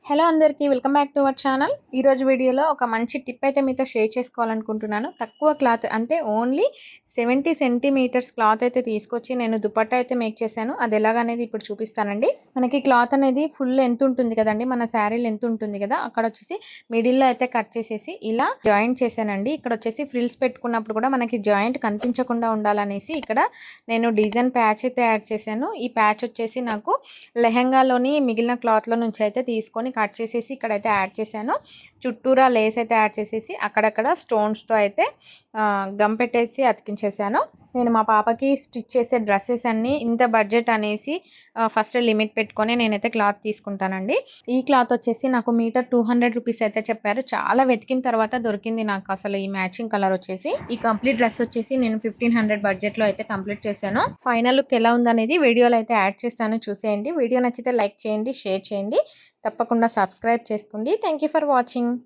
Hello అందరికీ welcome back to our channel. ఈరోజు వీడియోలో ఒక మంచి టిప్ అయితే మీతో షేర్ చేసుకోవాలనుకుంటున్నాను. తక్కువ క్లాత్ అంటే ఓన్లీ 70 సెంటీమీటర్స్ క్లాత్ అయితే తీసుకొచ్చి నేను దుపట్టా అయితే మేక్ చేశాను. అది ఎలాగనేది ఇప్పుడు చూపిస్తానండి. మనకి క్లాత్ అనేది ఫుల్ లెంత్ ఉంటుంది కదండి, మన శారీ లెంత్ ఉంటుంది కదా, అక్కడ వచ్చేసి మిడిల్లో అయితే కట్ చేసేసి ఇలా జాయింట్ చేశానండి. ఇక్కడ వచ్చేసి ఫ్రిల్స్ పెట్టుకున్నప్పుడు కూడా మనకి జాయింట్ కనిపించకుండా ఉండాలనేసి ఇక్కడ నేను డిజైన్ ప్యాచ్ అయితే యాడ్ చేశాను. ఈ ప్యాచ్ వచ్చేసి నాకు లెహంగాలోని మిగిలిన క్లాత్లో నుంచి అయితే తీసుకొని కట్ చేసేసి ఇక్కడైతే యాడ్ చేశాను. చుట్టూరా లేస్ అయితే యాడ్ చేసేసి అక్కడక్కడ స్టోన్స్తో అయితే గమ్ పెట్టేసి అతికించేసాను. నేను మా పాపకి స్టిచ్ చేసే డ్రెస్సెస్ అన్నీ ఇంత బడ్జెట్ అనేసి ఫస్ట్ లిమిట్ పెట్టుకొని నేనైతే క్లాత్ తీసుకుంటానండి. ఈ క్లాత్ వచ్చేసి నాకు మీటర్ 200 రూపీస్ అయితే చెప్పారు. చాలా వెతికిన తర్వాత దొరికింది నాకు అసలు ఈ మ్యాచింగ్ కలర్ వచ్చేసి. ఈ కంప్లీట్ డ్రెస్ వచ్చేసి నేను 1500 బడ్జెట్లో అయితే కంప్లీట్ చేశాను. ఫైనల్ లుక్ ఎలా ఉందనేది వీడియోలో అయితే యాడ్ చేస్తాను, చూసేయండి. వీడియో నచ్చితే లైక్ చేయండి, షేర్ చేయండి, తప్పకుండా సబ్స్క్రైబ్ చేసుకోండి. Thank you for watching.